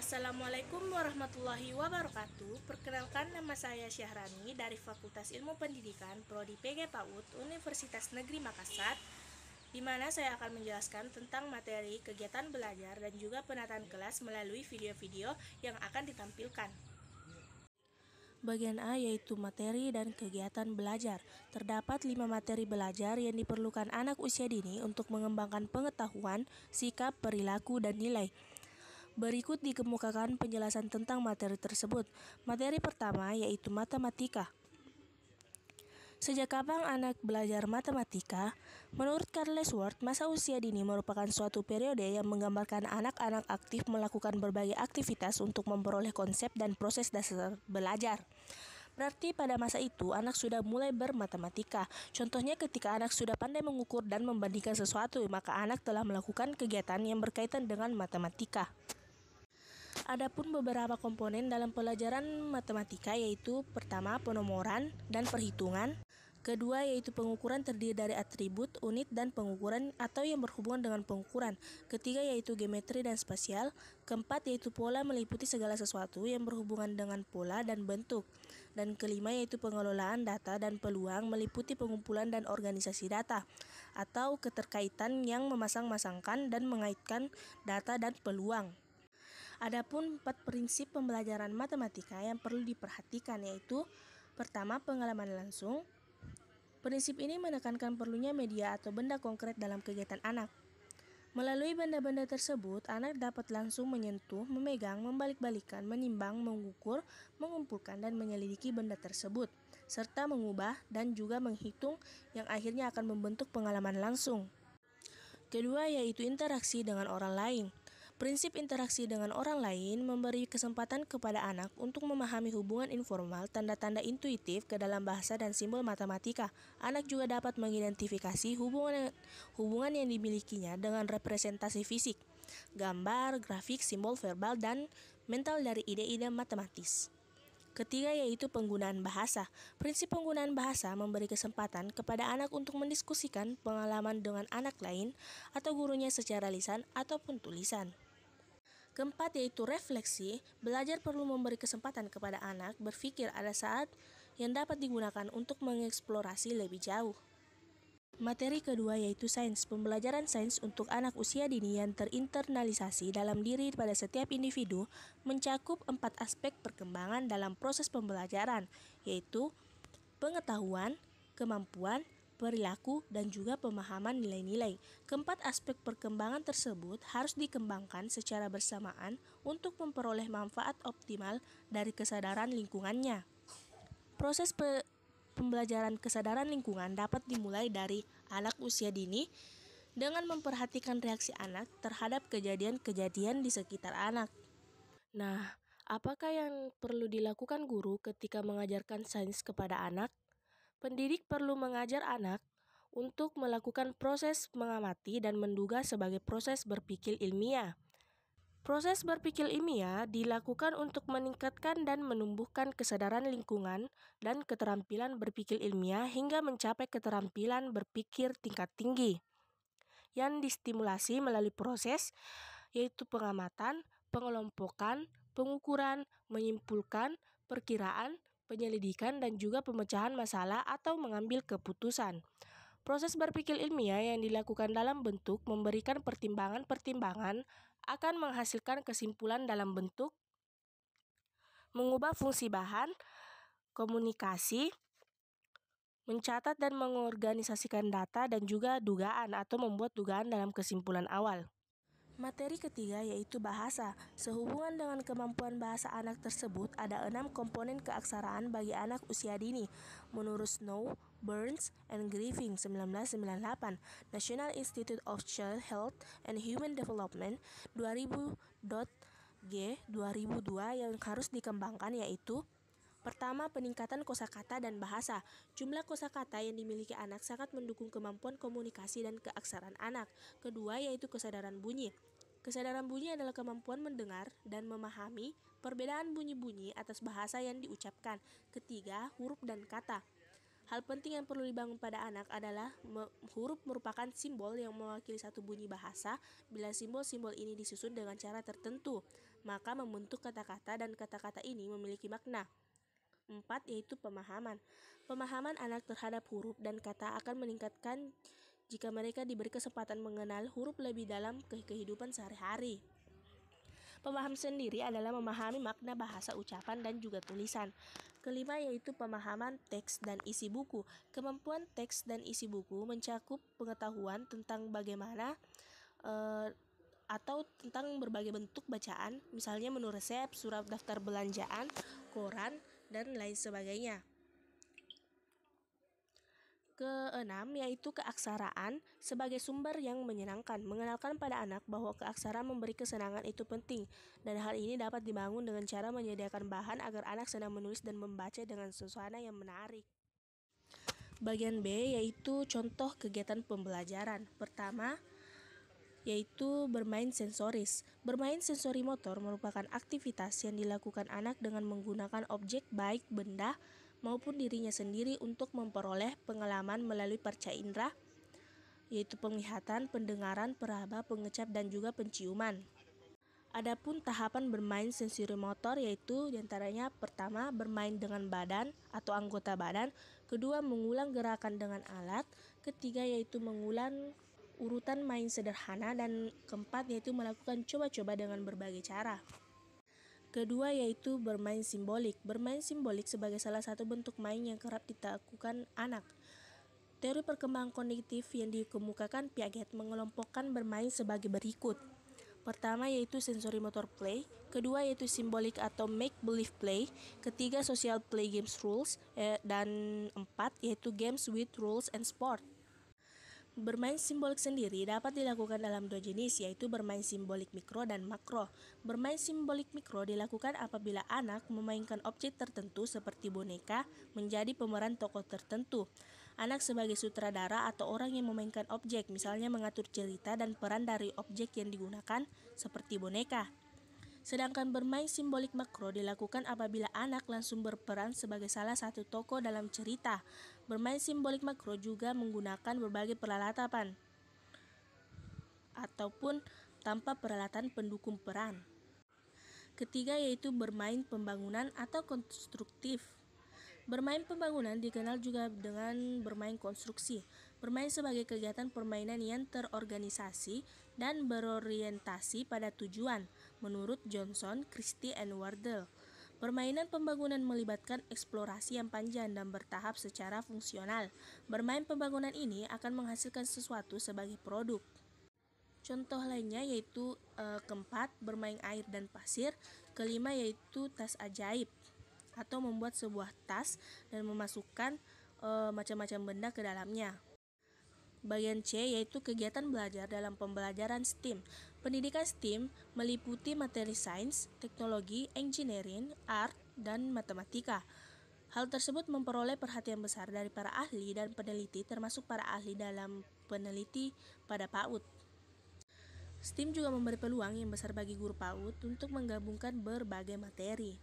Assalamualaikum warahmatullahi wabarakatuh. Perkenalkan, nama saya Syahrani dari Fakultas Ilmu Pendidikan Prodi PG PAUD Universitas Negeri Makassar, di mana saya akan menjelaskan tentang materi kegiatan belajar dan juga penataan kelas melalui video-video yang akan ditampilkan. Bagian A yaitu materi dan kegiatan belajar. Terdapat 5 materi belajar yang diperlukan anak usia dini untuk mengembangkan pengetahuan, sikap, perilaku, dan nilai. Berikut dikemukakan penjelasan tentang materi tersebut. Materi pertama yaitu matematika. Sejak kapan anak belajar matematika? Menurut Charles Ward, masa usia dini merupakan suatu periode yang menggambarkan anak-anak aktif melakukan berbagai aktivitas untuk memperoleh konsep dan proses dasar belajar. Berarti pada masa itu anak sudah mulai bermatematika. Contohnya ketika anak sudah pandai mengukur dan membandingkan sesuatu, maka anak telah melakukan kegiatan yang berkaitan dengan matematika. Adapun beberapa komponen dalam pelajaran matematika yaitu pertama penomoran dan perhitungan, kedua yaitu pengukuran terdiri dari atribut, unit, dan pengukuran atau yang berhubungan dengan pengukuran, ketiga yaitu geometri dan spasial, keempat yaitu pola meliputi segala sesuatu yang berhubungan dengan pola dan bentuk, dan kelima yaitu pengelolaan data dan peluang meliputi pengumpulan dan organisasi data, atau keterkaitan yang memasang-masangkan dan mengaitkan data dan peluang. Adapun 4 prinsip pembelajaran matematika yang perlu diperhatikan yaitu pertama, pengalaman langsung. Prinsip ini menekankan perlunya media atau benda konkret dalam kegiatan anak. Melalui benda-benda tersebut, anak dapat langsung menyentuh, memegang, membalik-balikan, menimbang, mengukur, mengumpulkan, dan menyelidiki benda tersebut, serta mengubah dan juga menghitung yang akhirnya akan membentuk pengalaman langsung. Kedua yaitu interaksi dengan orang lain. Prinsip interaksi dengan orang lain memberi kesempatan kepada anak untuk memahami hubungan informal, tanda-tanda intuitif ke dalam bahasa dan simbol matematika. Anak juga dapat mengidentifikasi hubungan yang dimilikinya dengan representasi fisik, gambar, grafik, simbol verbal, dan mental dari ide-ide matematis. Ketiga yaitu penggunaan bahasa. Prinsip penggunaan bahasa memberi kesempatan kepada anak untuk mendiskusikan pengalaman dengan anak lain atau gurunya secara lisan ataupun tulisan. Keempat yaitu refleksi. Belajar perlu memberi kesempatan kepada anak berpikir ada saat yang dapat digunakan untuk mengeksplorasi lebih jauh. Materi kedua yaitu sains. Pembelajaran sains untuk anak usia dini yang terinternalisasi dalam diri pada setiap individu mencakup 4 aspek perkembangan dalam proses pembelajaran, yaitu pengetahuan, kemampuan, perilaku, dan juga pemahaman nilai-nilai. Keempat aspek perkembangan tersebut harus dikembangkan secara bersamaan untuk memperoleh manfaat optimal dari kesadaran lingkungannya. Proses pembelajaran kesadaran lingkungan dapat dimulai dari anak usia dini dengan memperhatikan reaksi anak terhadap kejadian-kejadian di sekitar anak. Nah, apakah yang perlu dilakukan guru ketika mengajarkan sains kepada anak? Pendidik perlu mengajar anak untuk melakukan proses mengamati dan menduga sebagai proses berpikir ilmiah. Proses berpikir ilmiah dilakukan untuk meningkatkan dan menumbuhkan kesadaran lingkungan dan keterampilan berpikir ilmiah hingga mencapai keterampilan berpikir tingkat tinggi yang distimulasi melalui proses yaitu pengamatan, pengelompokan, pengukuran, menyimpulkan, perkiraan, penyelidikan, dan juga pemecahan masalah atau mengambil keputusan. Proses berpikir ilmiah yang dilakukan dalam bentuk memberikan pertimbangan-pertimbangan akan menghasilkan kesimpulan dalam bentuk mengubah fungsi bahan, komunikasi, mencatat dan mengorganisasikan data, dan juga dugaan atau membuat dugaan dalam kesimpulan awal. Materi ketiga yaitu bahasa. Sehubungan dengan kemampuan bahasa anak tersebut, ada 6 komponen keaksaraan bagi anak usia dini. Menurut Snow, Burns, and Griffin 1998, National Institute of Child Health and Human Development 2000.G 2002 yang harus dikembangkan yaitu pertama, peningkatan kosakata dan bahasa. Jumlah kosakata yang dimiliki anak sangat mendukung kemampuan komunikasi dan keaksaraan anak. Kedua, yaitu kesadaran bunyi. Kesadaran bunyi adalah kemampuan mendengar dan memahami perbedaan bunyi-bunyi atas bahasa yang diucapkan. Ketiga, huruf dan kata. Hal penting yang perlu dibangun pada anak adalah huruf merupakan simbol yang mewakili satu bunyi bahasa. Bila simbol-simbol ini disusun dengan cara tertentu, maka membentuk kata-kata dan kata-kata ini memiliki makna. 4. Yaitu pemahaman. Pemahaman anak terhadap huruf dan kata akan meningkatkan jika mereka diberi kesempatan mengenal huruf lebih dalam kehidupan sehari-hari. Pemaham sendiri adalah memahami makna bahasa, ucapan, dan juga tulisan. Kelima yaitu pemahaman teks dan isi buku. Kemampuan teks dan isi buku mencakup pengetahuan tentang bagaimana atau tentang berbagai bentuk bacaan, misalnya menu resep, surat daftar belanjaan, koran, dan lain sebagainya. Keenam yaitu keaksaraan sebagai sumber yang menyenangkan. Mengenalkan pada anak bahwa keaksaraan memberi kesenangan itu penting, dan hal ini dapat dibangun dengan cara menyediakan bahan agar anak senang menulis dan membaca dengan suasana yang menarik. Bagian B yaitu contoh kegiatan pembelajaran. Pertama yaitu bermain sensoris. Bermain sensori motor merupakan aktivitas yang dilakukan anak dengan menggunakan objek baik benda maupun dirinya sendiri untuk memperoleh pengalaman melalui panca indera, yaitu penglihatan, pendengaran, peraba, pengecap, dan juga penciuman. Adapun tahapan bermain sensori motor yaitu diantaranya pertama bermain dengan badan atau anggota badan, kedua mengulang gerakan dengan alat, ketiga yaitu mengulang urutan main sederhana, dan keempat yaitu melakukan coba-coba dengan berbagai cara. Kedua yaitu bermain simbolik. Bermain simbolik sebagai salah satu bentuk main yang kerap dilakukan anak. Teori perkembangan kognitif yang dikemukakan Piaget mengelompokkan bermain sebagai berikut. Pertama yaitu sensory motor play, kedua yaitu symbolic atau make believe play, ketiga social play games rules, dan empat yaitu games with rules and sport. Bermain simbolik sendiri dapat dilakukan dalam dua jenis, yaitu bermain simbolik mikro dan makro. Bermain simbolik mikro dilakukan apabila anak memainkan objek tertentu seperti boneka menjadi pemeran tokoh tertentu. Anak sebagai sutradara atau orang yang memainkan objek, misalnya mengatur cerita dan peran dari objek yang digunakan seperti boneka. Sedangkan bermain simbolik makro dilakukan apabila anak langsung berperan sebagai salah satu tokoh dalam cerita. Bermain simbolik makro juga menggunakan berbagai peralatan ataupun tanpa peralatan pendukung peran. Ketiga yaitu bermain pembangunan atau konstruktif. Bermain pembangunan dikenal juga dengan bermain konstruksi. Bermain sebagai kegiatan permainan yang terorganisasi dan berorientasi pada tujuan, menurut Johnson, Christie, and Wardell. Permainan pembangunan melibatkan eksplorasi yang panjang dan bertahap secara fungsional. Bermain pembangunan ini akan menghasilkan sesuatu sebagai produk. Contoh lainnya yaitu keempat, bermain air dan pasir. Kelima yaitu tas ajaib, atau membuat sebuah tas dan memasukkan macam-macam benda ke dalamnya. Bagian C yaitu kegiatan belajar dalam pembelajaran STEAM. Pendidikan STEAM meliputi materi sains, teknologi, engineering, art, dan matematika. Hal tersebut memperoleh perhatian besar dari para ahli dan peneliti, termasuk para ahli dalam peneliti pada PAUD. STEAM juga memberi peluang yang besar bagi guru PAUD untuk menggabungkan berbagai materi.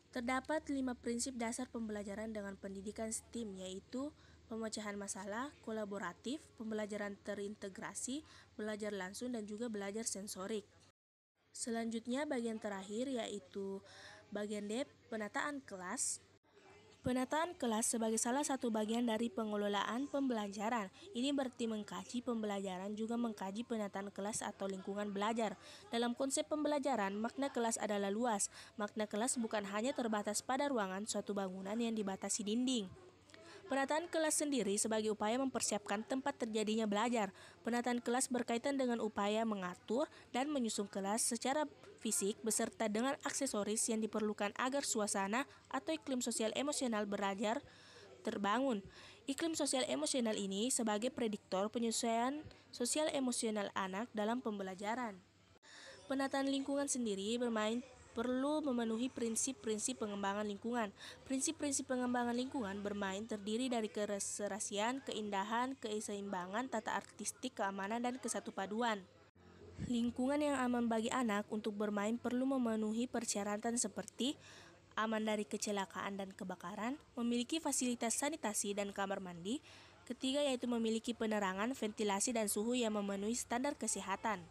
Terdapat 5 prinsip dasar pembelajaran dengan pendidikan STEAM, yaitu pemecahan masalah, kolaboratif, pembelajaran terintegrasi, belajar langsung, dan juga belajar sensorik. Selanjutnya bagian terakhir yaitu bagian D, penataan kelas. Penataan kelas sebagai salah satu bagian dari pengelolaan pembelajaran. Ini berarti mengkaji pembelajaran juga mengkaji penataan kelas atau lingkungan belajar. Dalam konsep pembelajaran, makna kelas adalah luas. Makna kelas bukan hanya terbatas pada ruangan suatu bangunan yang dibatasi dinding. Penataan kelas sendiri sebagai upaya mempersiapkan tempat terjadinya belajar. Penataan kelas berkaitan dengan upaya mengatur dan menyusun kelas secara fisik beserta dengan aksesoris yang diperlukan agar suasana atau iklim sosial emosional belajar terbangun. Iklim sosial emosional ini sebagai prediktor penyesuaian sosial emosional anak dalam pembelajaran. Penataan lingkungan sendiri perlu memenuhi prinsip-prinsip pengembangan lingkungan. Prinsip-prinsip pengembangan lingkungan bermain terdiri dari keserasian, keindahan, keseimbangan, tata artistik, keamanan, dan kesatu paduan. Lingkungan yang aman bagi anak untuk bermain perlu memenuhi persyaratan seperti aman dari kecelakaan dan kebakaran, memiliki fasilitas sanitasi dan kamar mandi. Ketiga yaitu memiliki penerangan, ventilasi, dan suhu yang memenuhi standar kesehatan.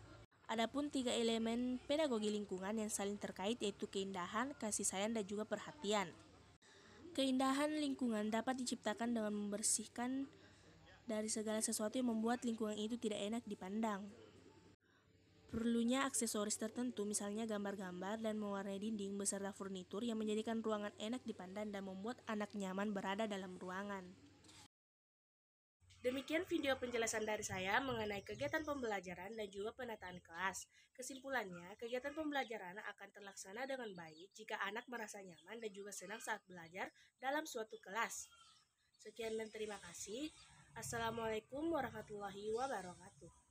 Adapun 3 elemen pedagogi lingkungan yang saling terkait yaitu keindahan, kasih sayang, dan juga perhatian. Keindahan lingkungan dapat diciptakan dengan membersihkan dari segala sesuatu yang membuat lingkungan itu tidak enak dipandang. Perlunya aksesoris tertentu, misalnya gambar-gambar dan mewarnai dinding beserta furnitur yang menjadikan ruangan enak dipandang dan membuat anak nyaman berada dalam ruangan. Demikian video penjelasan dari saya mengenai kegiatan pembelajaran dan juga penataan kelas. Kesimpulannya, kegiatan pembelajaran akan terlaksana dengan baik jika anak merasa nyaman dan juga senang saat belajar dalam suatu kelas. Sekian dan terima kasih. Assalamualaikum warahmatullahi wabarakatuh.